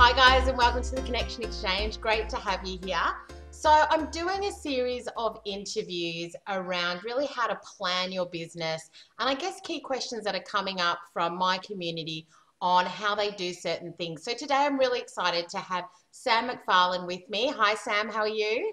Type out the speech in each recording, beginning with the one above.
Hi guys, and welcome to the Connection Exchange. Great to have you here. So I'm doing a series of interviews around really how to plan your business, and I guess key questions that are coming up from my community on how they do certain things. So today I'm really excited to have Sam McFarlane with me. Hi Sam, how are you?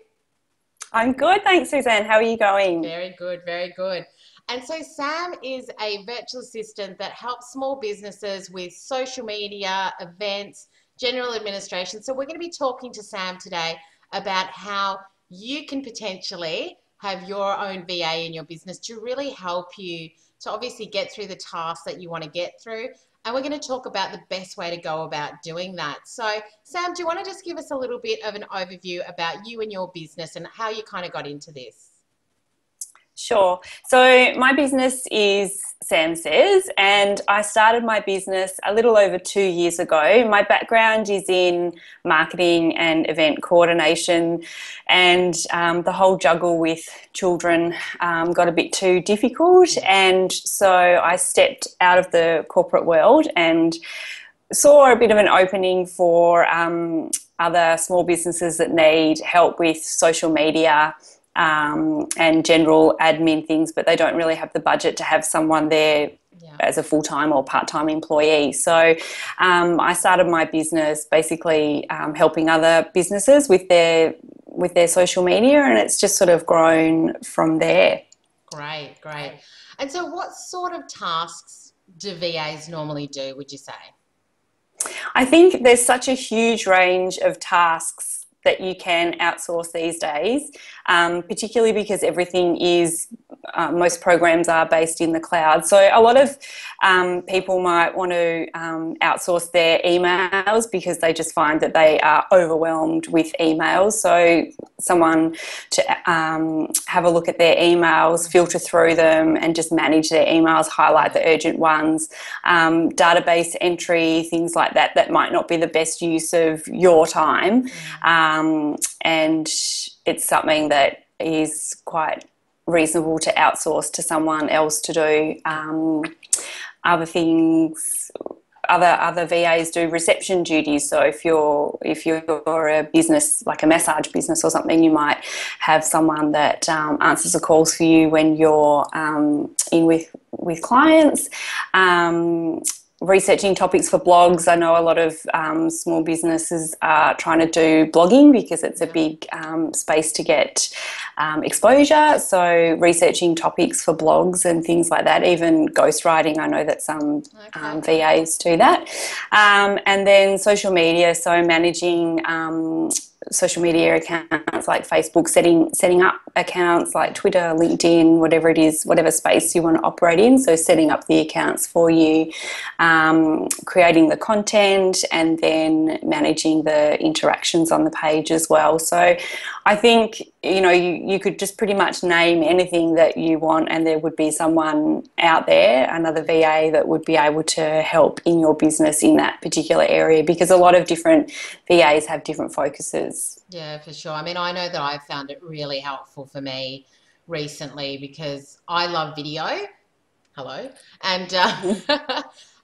I'm good, thanks, Suzanne. How are you going? Very good, very good. And so Sam is a virtual assistant that helps small businesses with social media, events, general administration. So we're going to be talking to Sam today about how you can potentially have your own VA in your business to really help you to obviously get through the tasks that you want to get through. And we're going to talk about the best way to go about doing that. So Sam, do you want to just give us a little bit of an overview about you and your business and how you kind of got into this? Sure. So my business is SamSays, and I started my business a little over 2 years ago. My background is in marketing and event coordination, and the whole juggle with children got a bit too difficult, and so I stepped out of the corporate world and saw a bit of an opening for other small businesses that need help with social media and general admin things, but they don't really have the budget to have someone there as a full-time or part-time employee. So I started my business basically helping other businesses with their social media, and it's just sort of grown from there. Great, great. And so what sort of tasks do VAs normally do, would you say? I think there's such a huge range of tasks that you can outsource these days, particularly because everything is, most programs are based in the cloud. So a lot of people might want to outsource their emails because they just find that they are overwhelmed with emails. So someone to have a look at their emails, filter through them and just manage their emails, highlight the urgent ones, database entry, things like that, that might not be the best use of your time. And it's something that is quite reasonable to outsource to someone else to do. Other things, other VAs do reception duties. So if you're a business like a massage business or something, you might have someone that answers the calls for you when you're in with clients. Researching topics for blogs. I know a lot of small businesses are trying to do blogging because it's a big space to get exposure. So researching topics for blogs and things like that, even ghostwriting. I know that some VAs do that. And then social media, so managing social media accounts like Facebook, setting up accounts like Twitter, LinkedIn, whatever it is, whatever space you want to operate in. So setting up the accounts for you, creating the content, and then managing the interactions on the page as well. So I think, you could just pretty much name anything that you want and there would be someone out there, another VA, that would be able to help in your business in that particular area, because a lot of different VAs have different focuses. Yeah, for sure. I mean, I know that I've found it really helpful for me recently because I love video. Hello. And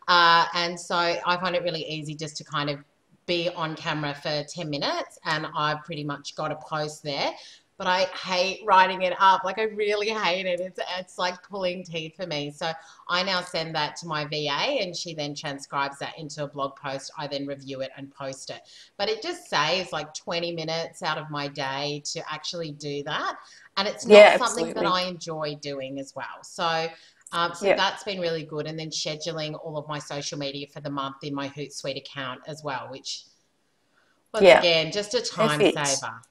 and so I find it really easy just to kind of be on camera for 10 minutes and I've pretty much got a post there. But I hate writing it up. Like, I really hate it. It's like pulling teeth for me. So I now send that to my VA and she then transcribes that into a blog post. I then review it and post it. But it just saves like 20 minutes out of my day to actually do that. And it's not something that I enjoy doing as well. So that's been really good. And then scheduling all of my social media for the month in my Hootsuite account as well, which, once again, just a time saver.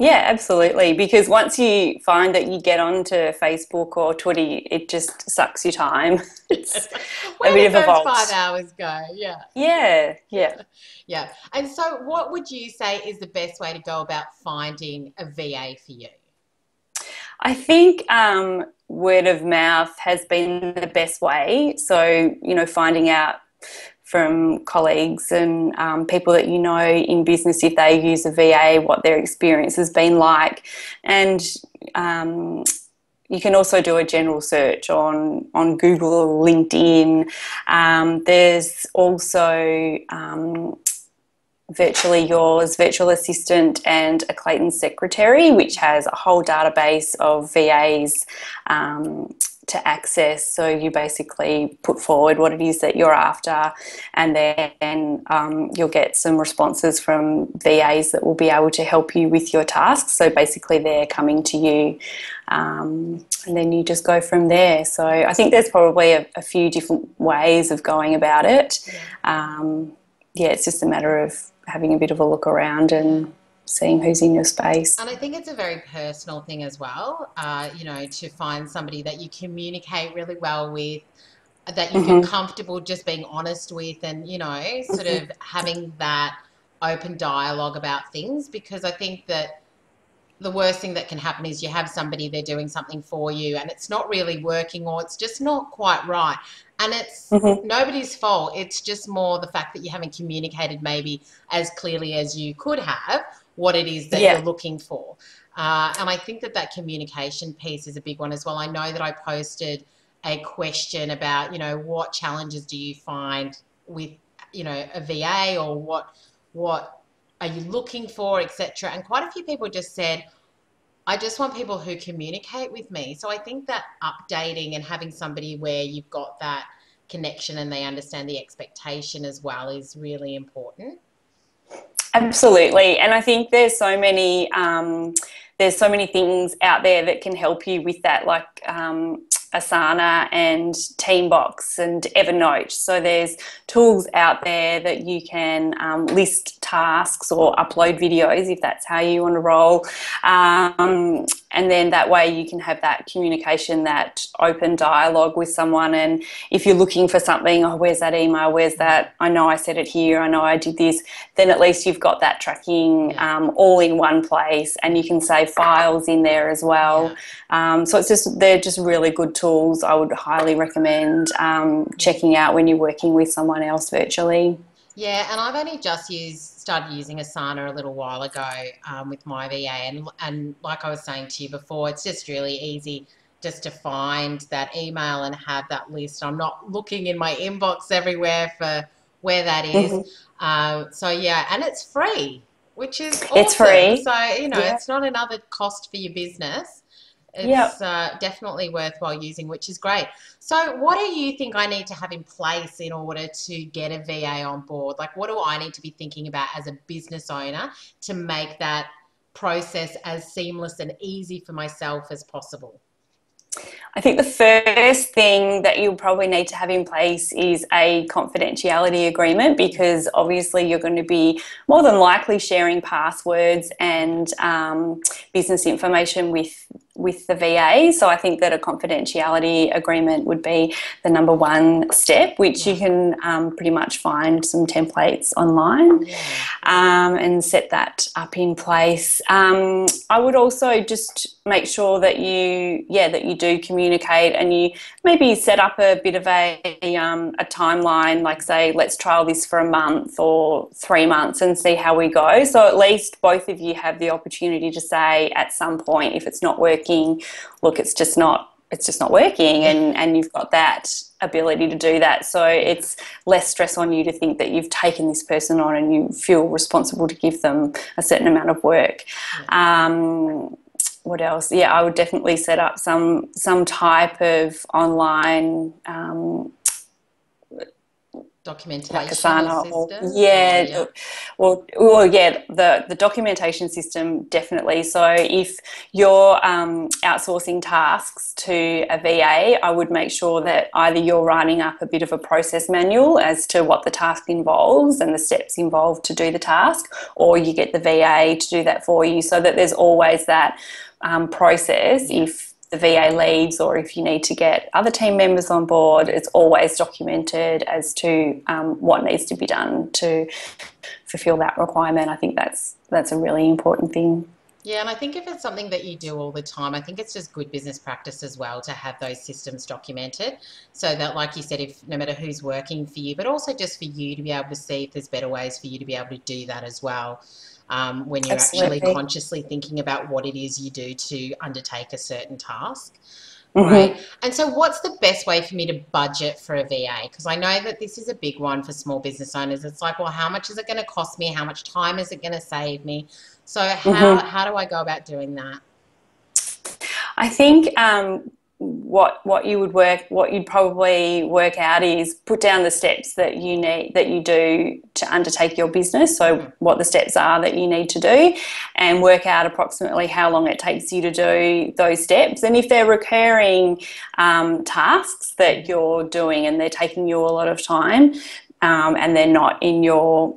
Yeah, absolutely. Because once you find that you get onto Facebook or Twitter, it just sucks your time. It's a bit of a vault. 5 hours go? Yeah. Yeah. Yeah. And so what would you say is the best way to go about finding a VA for you? I think word of mouth has been the best way. So, finding out from colleagues and people that you know in business, if they use a VA, what their experience has been like. And you can also do a general search on Google or LinkedIn. There's also Virtually Yours virtual assistant and a Clayton secretary, which has a whole database of VAs to access. So you basically put forward what it is that you're after, and then you'll get some responses from VAs that will be able to help you with your tasks. So basically they're coming to you, and then you just go from there. So I think there's probably a few different ways of going about it. Yeah, it's just a matter of having a bit of a look around and seeing who's in your space. And I think it's a very personal thing as well, you know, to find somebody that you communicate really well with, that you feel comfortable just being honest with, and, you know, sort of having that open dialogue about things. Because I think that the worst thing that can happen is you have somebody, they're doing something for you and it's not really working, or it's just not quite right. And it's nobody's fault. It's just more the fact that you haven't communicated maybe as clearly as you could have what it is that you're looking for. And I think that that communication piece is a big one as well. I know that I posted a question about, you know, what challenges do you find with, you know, a VA, or what are you looking for, etc. And quite a few people just said, I just want people who communicate with me. So I think that updating and having somebody where you've got that connection and they understand the expectation as well is really important. Absolutely. And I think there's so many things out there that can help you with that, like Asana and Teambox and Evernote. So there's tools out there that you can list tasks or upload videos if that's how you want to roll. And then that way you can have that communication, that open dialogue with someone. And if you're looking for something, oh, where's that email? Where's that? I know I said it here. I know I did this. Then at least you've got that tracking all in one place, and you can save files in there as well. So they're just really good tools. I would highly recommend checking out when you're working with someone else virtually. Yeah, and I've only just started using Asana a little while ago with my VA, and like I was saying to you before, it's just really easy just to find that email and have that list. I'm not looking in my inbox everywhere for where that is. So yeah, and it's free, which is awesome. It's free. So, you know, it's not another cost for your business. It's definitely worthwhile using, which is great. So what do you think I need to have in place in order to get a VA on board? Like, what do I need to be thinking about as a business owner to make that process as seamless and easy for myself as possible? I think the first thing that you'll probably need to have in place is a confidentiality agreement, because obviously you're going to be more than likely sharing passwords and business information with the VA. So I think that a confidentiality agreement would be the number one step, which you can pretty much find some templates online and set that up in place. I would also just make sure that you do communicate, and you maybe set up a bit of a timeline, like say, let's trial this for a month or 3 months and see how we go. So at least both of you have the opportunity to say at some point, if it's not working, look, it's just not working, and you've got that ability to do that. So it's less stress on you to think that you've taken this person on and you feel responsible to give them a certain amount of work. What else? Yeah, I would definitely set up some type of online documentation like Asana system? The documentation system, definitely. So if you're outsourcing tasks to a VA, I would make sure that either you're writing up a bit of a process manual as to what the task involves and the steps involved to do the task, or you get the VA to do that for you, so that there's always that process. If the VA leaves, or if you need to get other team members on board, it's always documented as to what needs to be done to fulfill that requirement. I think that's a really important thing. Yeah, and I think if it's something that you do all the time, I think it's just good business practice as well to have those systems documented, so that, like you said, if no matter who's working for you, but also just for you to be able to see if there's better ways for you to be able to do that as well. When you're actually consciously thinking about what it is you do to undertake a certain task. Great. And so what's the best way for me to budget for a VA? Because I know that this is a big one for small business owners. It's like, well, how much is it going to cost me? How much time is it going to save me? So how do I go about doing that? I think what you'd probably work out is put down the steps that you do to undertake your business. So what the steps are that you need to do, and work out approximately how long it takes you to do those steps. And if they're recurring tasks that you're doing and they're taking you a lot of time, and they're not in your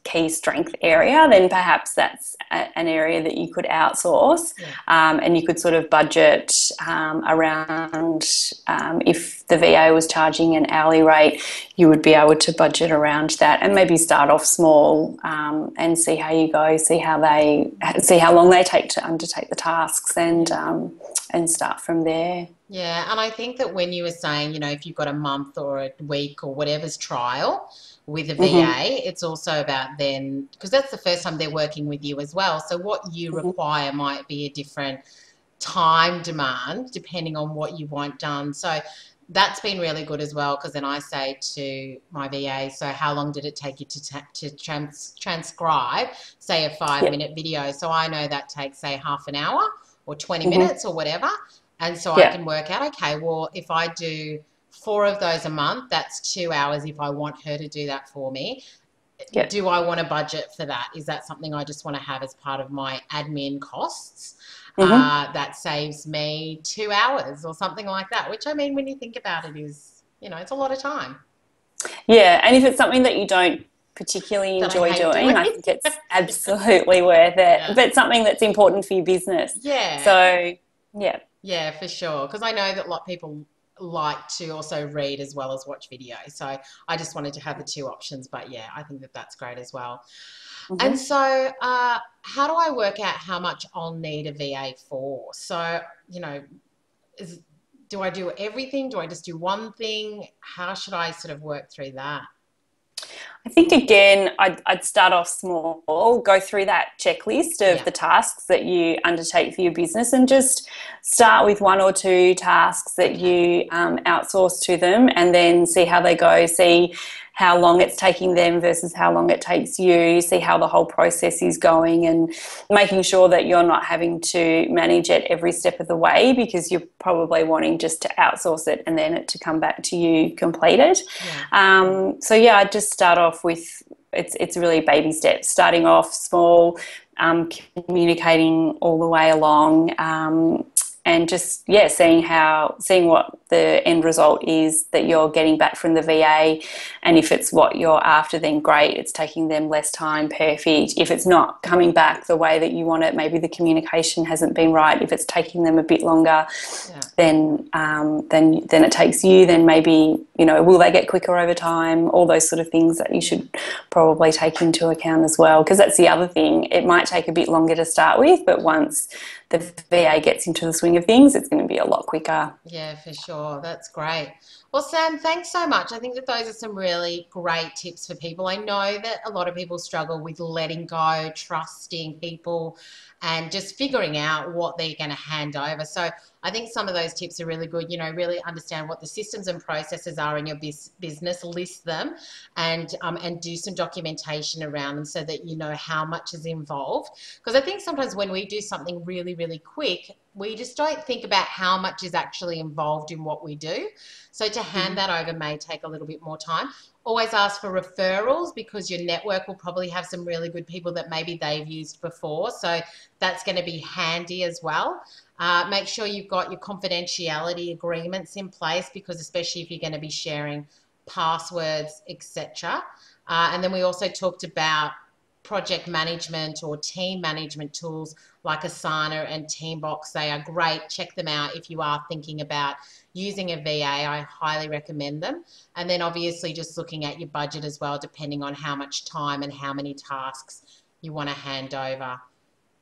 key strength area, then perhaps that's an area that you could outsource. And you could sort of budget around, if the VA was charging an hourly rate, you would be able to budget around that, and maybe start off small, and see how you go, see how long they take to undertake the tasks, and start from there. Yeah, and I think that when you were saying, if you've got a month or a week or whatever's trial with a VA, it's also about then, because that's the first time they're working with you as well. So what you require might be a different time demand depending on what you want done. So that's been really good as well, because then I say to my VA, so how long did it take you to transcribe, say, a 5-minute video? So I know that takes, say, half an hour or 20 minutes or whatever. And so I can work out, okay, well, if I do 4 of those a month, that's 2 hours if I want her to do that for me. Do I want to budget for that? Is that something I just want to have as part of my admin costs? That saves me 2 hours or something like that, which, I mean, when you think about it, is, it's a lot of time. Yeah, and if it's something that you don't particularly enjoy doing, I think it's absolutely worth it. But it's something that's important for your business. Yeah. So, yeah. Yeah, for sure. Because I know that a lot of people like to also read as well as watch video. So I just wanted to have the 2 options. But yeah, I think that that's great as well. And so how do I work out how much I'll need a VA for? So, do I do everything? Do I just do one thing? How should I sort of work through that? I think, again, I'd start off small, go through that checklist of the tasks that you undertake for your business, and just start with 1 or 2 tasks that you outsource to them, and then see how they go, see how long it's taking them versus how long it takes you, see how the whole process is going, and making sure that you're not having to manage it every step of the way, because you're probably wanting just to outsource it and then it to come back to you completed. So yeah, I'd just start off with, it's really baby steps, starting off small, communicating all the way along, and just, seeing what the end result is that you're getting back from the VA. And if it's what you're after, then great, it's taking them less time, perfect. If it's not coming back the way that you want it, maybe the communication hasn't been right, if it's taking them a bit longer, then it takes you, then maybe, will they get quicker over time? All those sort of things that you should probably take into account as well, because that's the other thing. It might take a bit longer to start with, but once the VA gets into the swing of things, it's going to be a lot quicker. Yeah, for sure. That's great. Well, Sam, thanks so much. I think that those are some really great tips for people. I know that a lot of people struggle with letting go, trusting people, and just figuring out what they're going to hand over. So I think some of those tips are really good. Really understand what the systems and processes are in your business, list them, and do some documentation around them so that you know how much is involved. Because I think sometimes when we do something really, really quick, we just don't think about how much is actually involved in what we do. So to hand that over may take a little bit more time. Always ask for referrals, because your network will probably have some really good people that maybe they've used before. So that's going to be handy as well. Make sure you've got your confidentiality agreements in place, because especially if you're going to be sharing passwords, etc. And then we also talked about project management or team management tools like Asana and Teambox. They are great. Check them out if you are thinking about using a VA. I highly recommend them. And then obviously just looking at your budget as well, depending on how much time and how many tasks you want to hand over.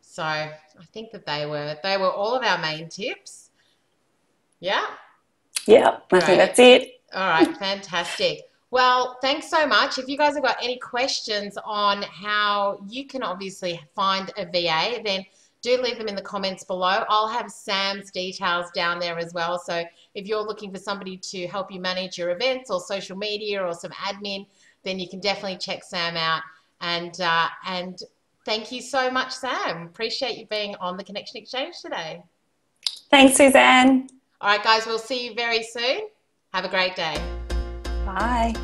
So I think that they were all of our main tips. Yeah? Yeah, I think that's it. All right, fantastic. Well, thanks so much. If you guys have got any questions on how you can obviously find a VA, then do leave them in the comments below. I'll have Sam's details down there as well. So if you're looking for somebody to help you manage your events or social media or some admin, then you can definitely check Sam out. And thank you so much, Sam. Appreciate you being on the Connection Exchange today. Thanks, Suzanne. All right, guys, we'll see you very soon. Have a great day. Bye.